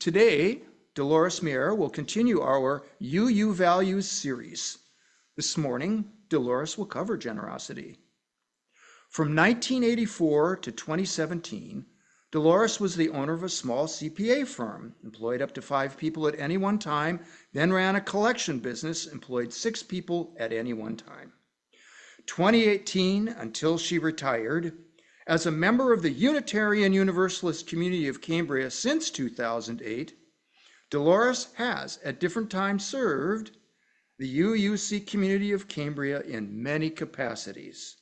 Today, Dolores Miera will continue our UU Values series. This morning, Dolores will cover generosity. From 1984 to 2017, Dolores was the owner of a small CPA firm, employed up to 5 people at any one time, then ran a collection business, employed 6 people at any one time. 2018 until she retired. As a member of the Unitarian Universalist community of Cambria since 2008, Dolores has at different times served the UUC community of Cambria in many capacities.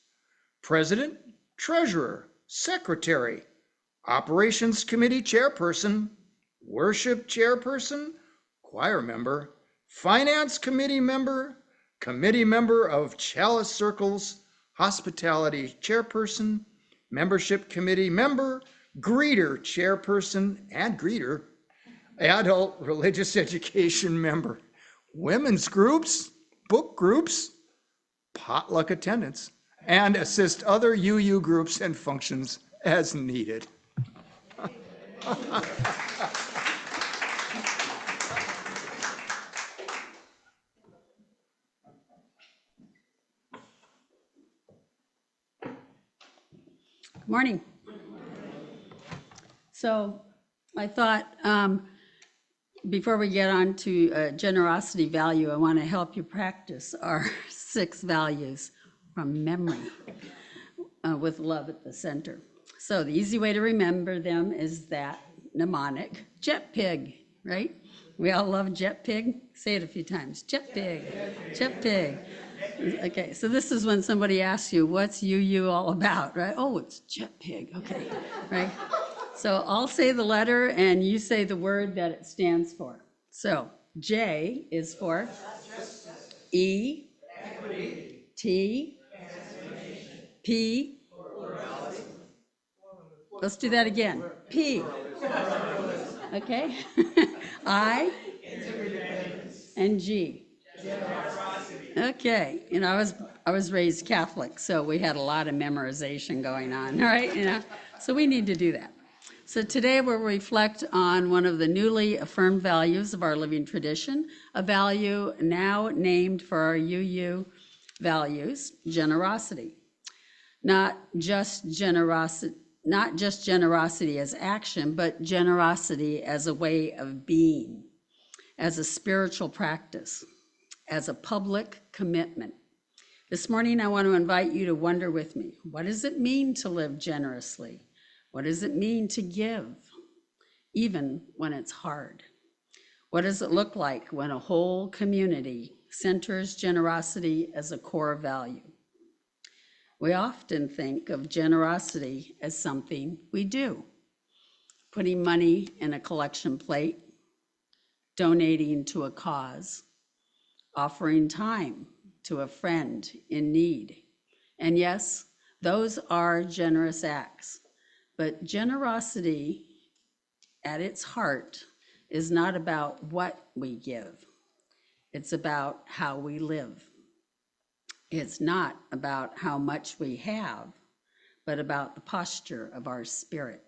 President, Treasurer, Secretary, Operations Committee Chairperson, Worship Chairperson, Choir Member, Finance Committee Member of Chalice Circles, Hospitality Chairperson, Membership Committee Member, Greeter Chairperson and Greeter, Adult Religious Education Member, Women's Groups, Book Groups, Potluck Attendance, and assist other UU groups and functions as needed. Good morning. So I thought before we get on to generosity value, I want to help you practice our 6 values from memory with love at the center. So the easy way to remember them is that mnemonic, Jet Pig, right? We all love Jet Pig. Say it a few times, Jet Pig, Jet Pig. Okay, so this is when somebody asks you, what's UU all about, right? Oh, it's Jet Pig, okay, right? So I'll say the letter and you say the word that it stands for. So J is for E, T, P, let's do that again, P, okay, I, and G. Okay, I was raised Catholic, so we had a lot of memorization going on, right? So we need to do that. So today we'll reflect on one of the newly affirmed values of our living tradition, a value now named for our UU values, generosity. Not just generosity as action, but generosity as a way of being, as a spiritual practice, as a public commitment. This morning, I want to invite you to wonder with me, what does it mean to live generously? What does it mean to give, even when it's hard? What does it look like when a whole community centers generosity as a core value? We often think of generosity as something we do, putting money in a collection plate, donating to a cause, offering time to a friend in need. And yes, those are generous acts, but generosity at its heart is not about what we give. It's about how we live. It's not about how much we have, but about the posture of our spirit.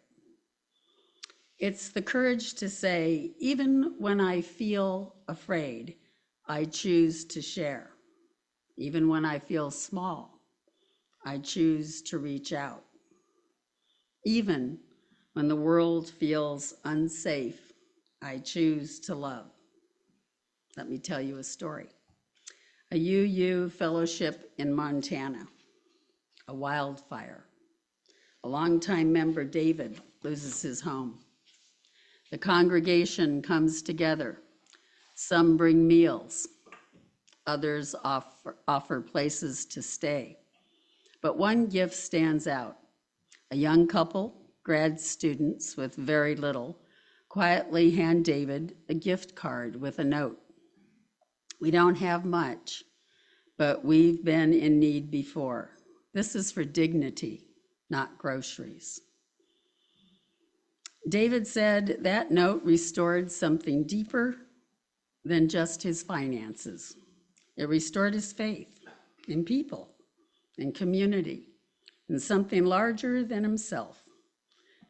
It's the courage to say, even when I feel afraid, I choose to share. Even when I feel small, I choose to reach out. Even when the world feels unsafe, I choose to love. Let me tell you a story. A UU fellowship in Montana, a wildfire. A longtime member, David, loses his home. The congregation comes together. Some bring meals. Others offer places to stay. But one gift stands out. A young couple, grad students with very little, quietly hand David a gift card with a note. We don't have much, but we've been in need before. This is for dignity, not groceries. David said that note restored something deeper than just his finances. It restored his faith in people, in community, in something larger than himself.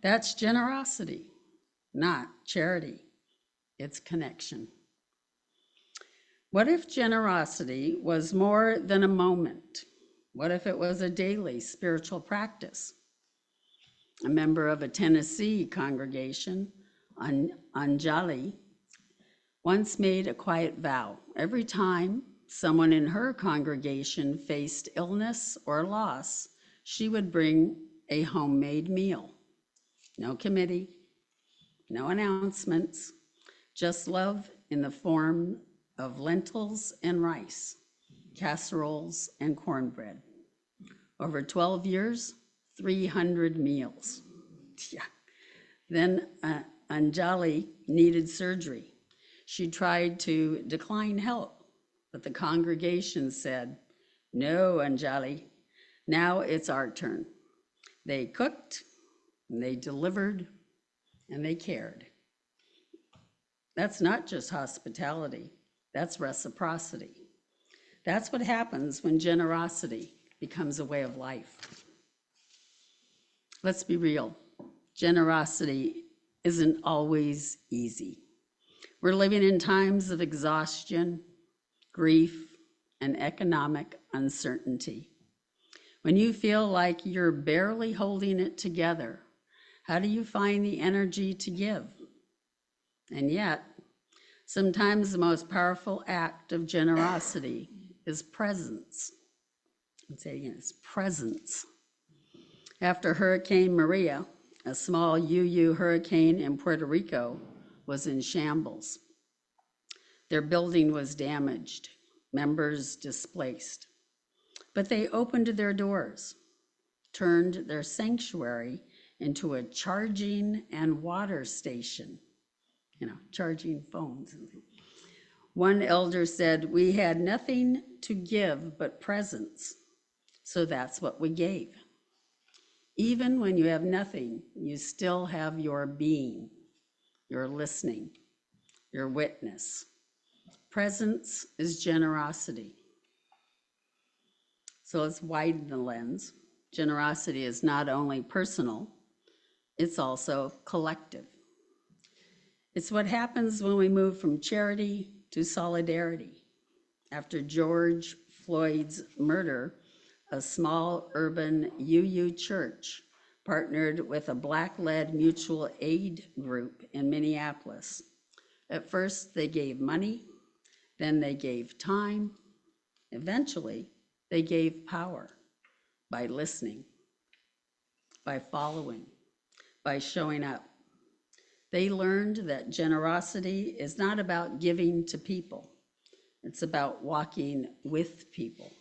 That's generosity, not charity. It's connection. What if generosity was more than a moment? What if it was a daily spiritual practice? A member of a Tennessee congregation, Anjali, once made a quiet vow. Every time someone in her congregation faced illness or loss, she would bring a homemade meal. No committee, no announcements, just love in the form of lentils and rice, casseroles and cornbread. Over 12 years, 300 meals. Yeah. Then Anjali needed surgery. She tried to decline help, but the congregation said, "No, Anjali, now it's our turn." They cooked, and they delivered, and they cared. That's not just hospitality, that's reciprocity. That's what happens when generosity becomes a way of life. Let's be real. Generosity isn't always easy. We're living in times of exhaustion, grief, and economic uncertainty. When you feel like you're barely holding it together, how do you find the energy to give? And yet, sometimes the most powerful act of generosity is presence. I'd say again, it's presence. After Hurricane Maria, a small UU hurricane in Puerto Rico was in shambles. Their building was damaged, members displaced. But they opened their doors, turned their sanctuary into a charging and water station, charging phones. One elder said, "We had nothing to give but presence, so that's what we gave." Even when you have nothing, you still have your being, your listening, your witness. Presence is generosity. So let's widen the lens. Generosity is not only personal, it's also collective. It's what happens when we move from charity to solidarity. After George Floyd's murder, a small urban UU church partnered with a Black-led mutual aid group in Minneapolis. At first, they gave money, then they gave time. Eventually, they gave power by listening, by following, by showing up. They learned that generosity is not about giving to people. It's about walking with people.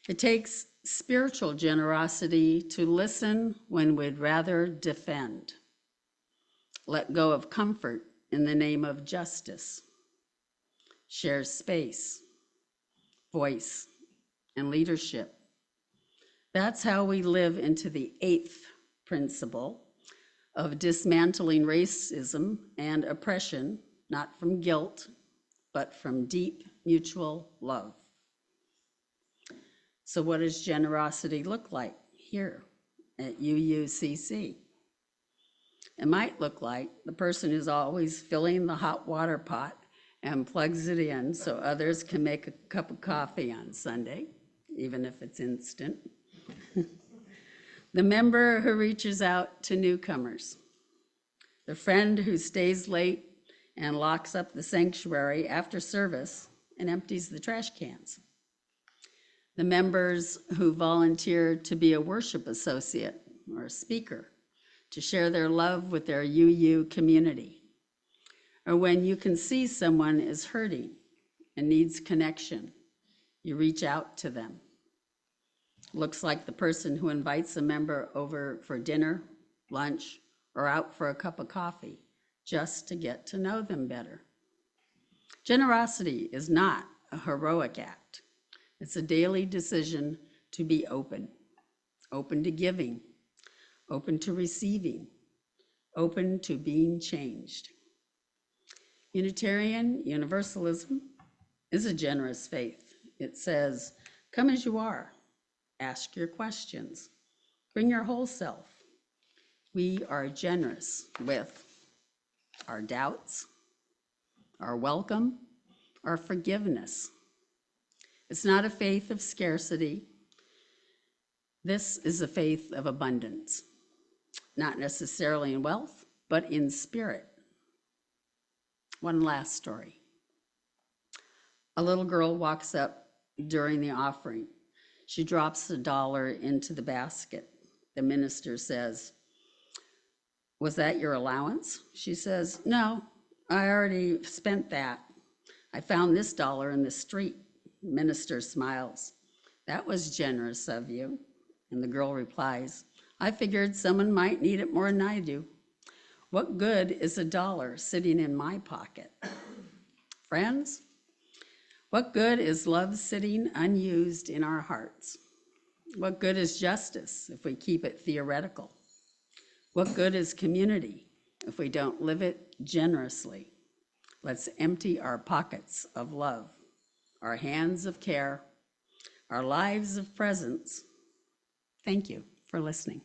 It takes spiritual generosity to listen when we'd rather defend. Let go of comfort in the name of justice. Share space, voice, and leadership. That's how we live into the 8th principle of dismantling racism and oppression, not from guilt, but from deep mutual love. So what does generosity look like here at UUCC? It might look like the person who's always filling the hot water pot and plugs it in so others can make a cup of coffee on Sunday, even if it's instant. The member who reaches out to newcomers. The friend who stays late and locks up the sanctuary after service and empties the trash cans. The members who volunteer to be a worship associate or a speaker to share their love with their UU community. Or when you can see someone is hurting and needs connection, you reach out to them. Looks like the person who invites a member over for dinner, lunch, or out for a cup of coffee, just to get to know them better. Generosity is not a heroic act. It's a daily decision to be open to giving, open to receiving, open to being changed. Unitarian Universalism is a generous faith. It says, come as you are, ask your questions, bring your whole self. We are generous with our doubts, our welcome, our forgiveness. It's not a faith of scarcity. This is a faith of abundance, not necessarily in wealth, but in spirit. One last story. A little girl walks up during the offering. She drops $1 into the basket. The minister says, "Was that your allowance?" She says, "No, I already spent that. I found this dollar in the street." The minister smiles. "That was generous of you." And the girl replies, "I figured someone might need it more than I do. What good is $1 sitting in my pocket?" Friends, what good is love sitting unused in our hearts? What good is justice if we keep it theoretical? What good is community if we don't live it generously? Let's empty our pockets of love, our hands of care, our lives of presence. Thank you for listening.